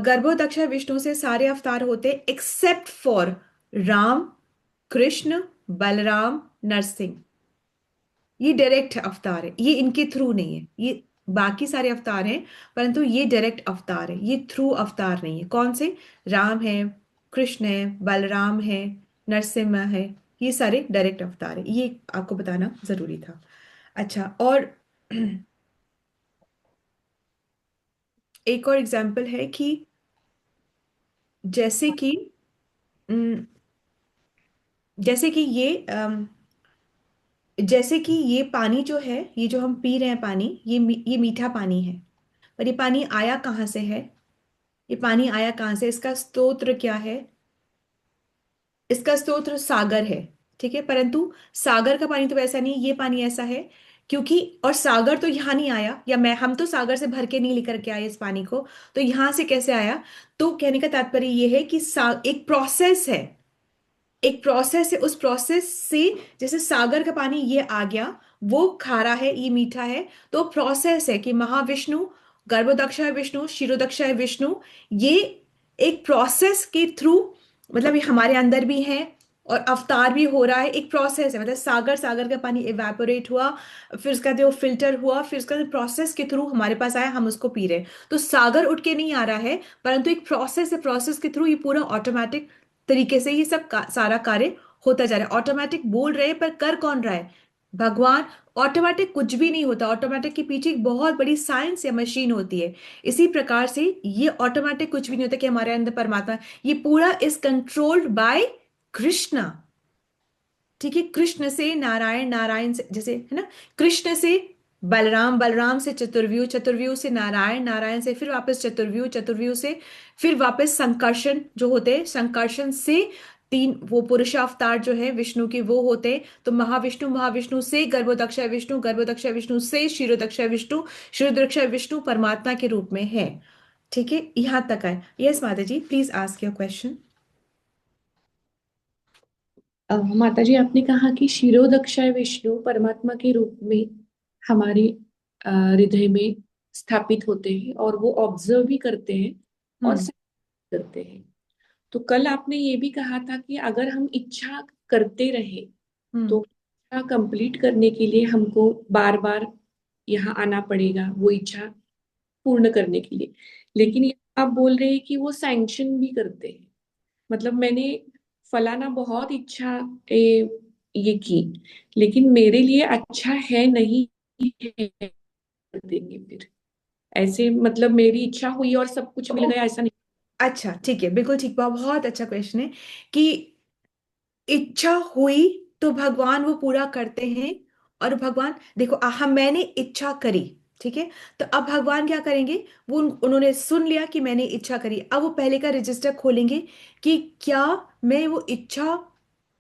गर्भोदक्ष विष्णु से सारे अवतार होते एक्सेप्ट फॉर राम, कृष्ण, बलराम, नरसिंह। ये डायरेक्ट अवतार है, ये इनके थ्रू नहीं है। ये बाकी सारे अवतार हैं, परंतु ये डायरेक्ट अवतार है, ये थ्रू अवतार नहीं है। कौन से? राम है, कृष्ण है, बलराम है, नरसिम्हा है। ये सारे डायरेक्ट अवतार है, ये आपको बताना जरूरी था। अच्छा, और एक और एग्जाम्पल है कि जैसे कि अम, जैसे कि जैसे कि ये पानी जो है, ये जो हम पी रहे हैं पानी, ये मीठा पानी है। पर ये पानी आया कहाँ से है? ये पानी आया कहाँ से? इसका स्रोत क्या है? इसका स्रोत सागर है। ठीक है, परंतु सागर का पानी तो वैसा नहीं, ये पानी ऐसा है क्योंकि, और सागर तो यहाँ नहीं आया, या मैं हम तो सागर से भर के नहीं लेकर के आए इस पानी को, तो यहाँ से कैसे आया? तो कहने का तात्पर्य ये है कि एक प्रोसेस है, एक प्रोसेस है। उस प्रोसेस से, जैसे सागर का पानी ये आ गया, वो खारा है, ये मीठा है, तो प्रोसेस है कि महाविष्णु, गर्भोदक्षाय विष्णु, क्षीरोदक्षाय विष्णु, ये एक प्रोसेस के थ्रू, मतलब ये हमारे अंदर भी है और अवतार भी हो रहा है। एक प्रोसेस है, मतलब सागर का पानी इवेपोरेट हुआ, फिर उसका जो फिल्टर हुआ, फिर उसका प्रोसेस के थ्रू हमारे पास आया, हम उसको पी रहे हैं। तो सागर उठ के नहीं आ रहा है, परंतु एक प्रोसेस है, प्रोसेस के थ्रू ये पूरा ऑटोमेटिक तरीके से ये सब सारा कार्य होता जा रहा है। ऑटोमेटिक बोल रहे हैं, पर कर कौन रहा है? भगवान। ऑटोमेटिक कुछ भी नहीं होता, ऑटोमेटिक के पीछे एक बहुत बड़ी साइंस या मशीन होती है। इसी प्रकार से ये ऑटोमेटिक कुछ भी नहीं होता कि हमारे अंदर परमात्मा, ये पूरा इज कंट्रोल्ड बाय कृष्णा। ठीक है, कृष्ण से नारायण, नारायण से, जैसे है ना, कृष्ण से बलराम, बलराम से चतुर्व्यूह, चतुर्व्यूह से नारायण, नारायण से फिर वापस चतुर्व्यूह, चतुर्व्यूह से फिर वापस संकर्षण जो होते हैं, संकर्षण से तीन वो पुरुषावतार जो है विष्णु के वो होते हैं। तो महाविष्णु, महाविष्णु से गर्भोदक्षाय विष्णु, गर्भोदक्षाय विष्णु से क्षीरोदक्षाय विष्णु, क्षीरोदक्षाय विष्णु परमात्मा के रूप में है। ठीक है, यहां तक आए। यस माता जी, प्लीज आस्क योर क्वेश्चन। माता जी, आपने कहा कि क्षीरोदक्षाय विष्णु परमात्मा के रूप में हमारे हृदय में स्थापित होते हैं और वो ऑब्जर्व भी करते हैं और हम्म। sense करते हैं। तो कल आपने ये भी कहा था कि अगर हम इच्छा करते रहे हम्म। तो इच्छा कंप्लीट करने के लिए हमको बार बार यहाँ आना पड़ेगा वो इच्छा पूर्ण करने के लिए। लेकिन ये आप बोल रहे हैं कि वो सैंक्शन भी करते हैं, मतलब मैंने फलाना बहुत इच्छा ये की, लेकिन मेरे लिए अच्छा है नहीं है, कर देंगे फिर ऐसे, मतलब मेरी इच्छा हुई और सब कुछ मिल गया ऐसा नहीं। अच्छा ठीक है, बिल्कुल ठीक, बहुत अच्छा क्वेश्चन है कि इच्छा हुई तो भगवान वो पूरा करते हैं। और भगवान देखो, हम मैंने इच्छा करी, ठीक है, तो अब भगवान क्या करेंगे, वो उन्होंने सुन लिया कि मैंने इच्छा करी, अब वो पहले का रजिस्टर खोलेंगे कि क्या मैं वो इच्छा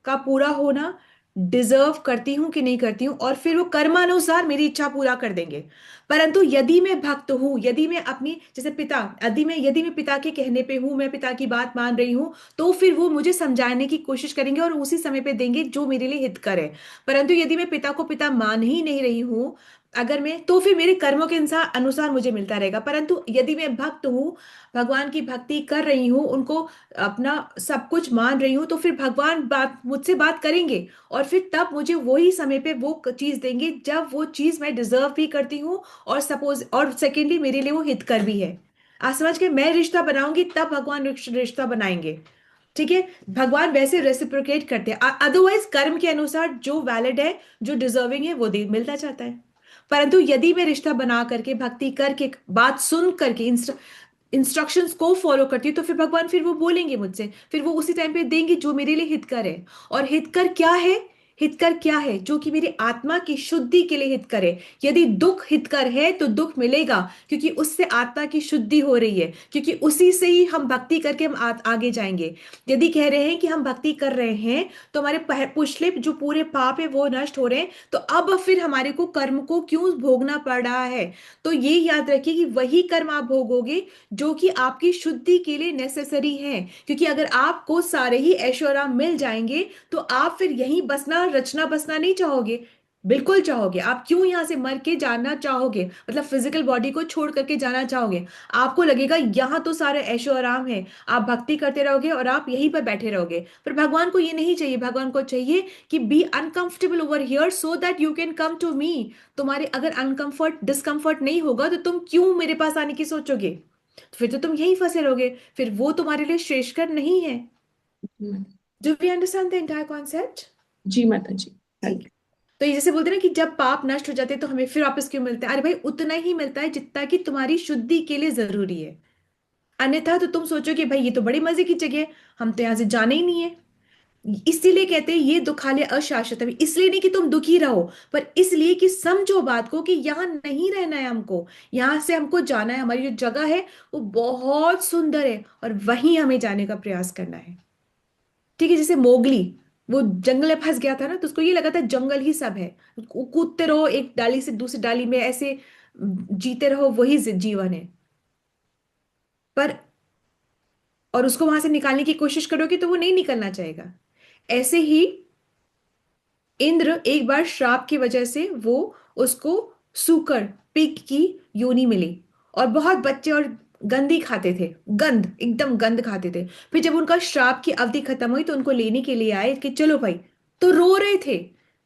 का पूरा होना डिजर्व करती हूँ कि नहीं करती हूँ, और फिर वो कर्मानुसार मेरी इच्छा पूरा कर देंगे। परंतु यदि मैं भक्त हूँ, यदि मैं अपनी जैसे पिता, यदि मैं पिता के कहने पे हूँ, मैं पिता की बात मान रही हूँ, तो फिर वो मुझे समझाने की कोशिश करेंगे और उसी समय पे देंगे जो मेरे लिए हितकर है। परंतु यदि मैं पिता को पिता मान ही नहीं रही हूँ, अगर मैं, तो फिर मेरे कर्मों के अनुसार अनुसार मुझे मिलता रहेगा। परंतु यदि मैं भक्त हूँ, भगवान की भक्ति कर रही हूँ, उनको अपना सब कुछ मान रही हूँ, तो फिर भगवान बात मुझसे बात करेंगे, और फिर तब मुझे वही समय पे वो चीज देंगे जब वो चीज मैं डिजर्व भी करती हूँ, और सपोज, और सेकेंडली मेरे लिए वो हितकर भी है। आज समझ के, मैं रिश्ता बनाऊंगी तब भगवान रिश्ता बनाएंगे। ठीक है, भगवान वैसे रेसिप्रोकेट करते हैं, अदरवाइज कर्म के अनुसार जो वैलिड है, जो डिजर्विंग है, वो दे मिलता जाता है। परंतु यदि मैं रिश्ता बना करके, भक्ति करके, बात सुन करके, इंस्ट्रक्शंस को फॉलो करती हूँ, तो फिर भगवान फिर वो बोलेंगे मुझसे, फिर वो उसी टाइम पे देंगे जो मेरे लिए हितकर है। और हितकर क्या है? हितकर क्या है? जो कि मेरी आत्मा की शुद्धि के लिए हितकर है। यदि दुख हितकर है तो दुख मिलेगा, क्योंकि उससे आत्मा की शुद्धि हो रही है, क्योंकि उसी से ही हम भक्ति करके हम आगे जाएंगे। यदि कह रहे हैं कि हम भक्ति कर रहे हैं तो हमारे पिछले जो पूरे पाप है वो नष्ट हो रहे हैं, तो अब फिर हमारे को कर्म को क्यों भोगना पड़ रहा है? तो ये याद रखिए कि वही कर्म आप भोगोगे जो कि आपकी शुद्धि के लिए नेसेसरी है। क्योंकि अगर आपको सारे ही ऐशो आराम मिल जाएंगे, तो आप फिर यहीं बसना, रचना बसना नहीं चाहोगे। बिल्कुल चाहोगे। आप क्यों यहां से मर के जाना चाहोगे, मतलब फिजिकल बॉडी को छोड़ करके जाना चाहोगे? आपको लगेगा यहां तो सारे ऐशो आराम है, आप भक्ति करते रहोगे और आप यहीं पर बैठे रहोगे। पर भगवान को ये नहीं चाहिए, भगवान को चाहिए कि be uncomfortable over here so that you can come to me. तुम्हारे अगर अनकंफर्ट डिस्कंफर्ट नहीं होगा तो तुम क्यों मेरे पास आने की सोचोगे? तो फिर तो तुम यहीं फंसे रहोगे, फिर वो तुम्हारे लिए श्रेष्ठकर नहीं है। Hmm, do we understand the entire concept? जी माता जी। ठीक है। तो ये जैसे बोलते हैं ना कि जब पाप नष्ट हो जाते हैं तो हमें फिर वापस क्यों मिलता है? अरे भाई, उतना ही मिलता है जितना कि तुम्हारी शुद्धि के लिए जरूरी है। अन्यथा तो तुम सोचोगे भाई ये तो बड़ी मजे की जगह है, हम तो यहाँ से जाना ही नहीं है। इसीलिए कहते हैं ये दुखालय अशाश्वत है, इसलिए नहीं कि तुम दुखी रहो, पर इसलिए कि समझो बात को कि यहाँ नहीं रहना है हमको, यहाँ से हमको जाना है। हमारी जो जगह है वो बहुत सुंदर है और वहीं हमें जाने का प्रयास करना है। ठीक है, जैसे मोगली, वो जंगल में फंस गया था ना, तो उसको ये लगा था जंगल ही सब है, कूदते रहो एक डाली से दूसरी डाली में, ऐसे जीते रहो, वही जीवन है। पर और उसको वहां से निकालने की कोशिश करोगे तो वो नहीं निकलना चाहेगा। ऐसे ही इंद्र एक बार श्राप की वजह से वो उसको सूकर पिग की योनि मिली, और बहुत बच्चे और गंदी खाते थे, गंद एकदम गंद खाते थे। फिर जब उनका श्राप की अवधि खत्म हुई तो उनको लेने के लिए आए कि चलो भाई, तो रो रहे थे,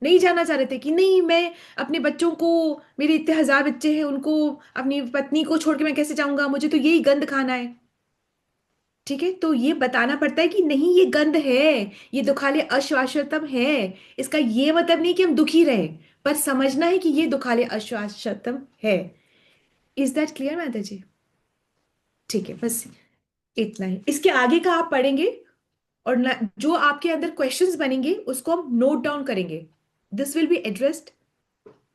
नहीं जाना चाह रहे थे कि नहीं, मैं अपने बच्चों को, मेरे इतने हजार बच्चे हैं, उनको, अपनी पत्नी को छोड़ के मैं कैसे जाऊंगा, मुझे तो यही गंद खाना है। ठीक है, तो ये बताना पड़ता है कि नहीं, ये गंध है, ये दुखालय अश्वासतम है। इसका ये मतलब नहीं कि हम दुखी रहे, पर समझना है कि ये दुखालय अश्वासतम है। इज दैट क्लियर माता जी? ठीक है, बस इतना ही। इसके आगे का आप पढ़ेंगे, और जो आपके अंदर क्वेश्चंस बनेंगे उसको हम नोट डाउन करेंगे। This will be addressed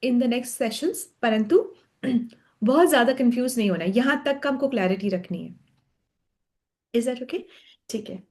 in the next sessions, परंतु बहुत ज्यादा कंफ्यूज नहीं होना है, यहां तक का हमको क्लैरिटी रखनी है। Is that okay? ठीक है।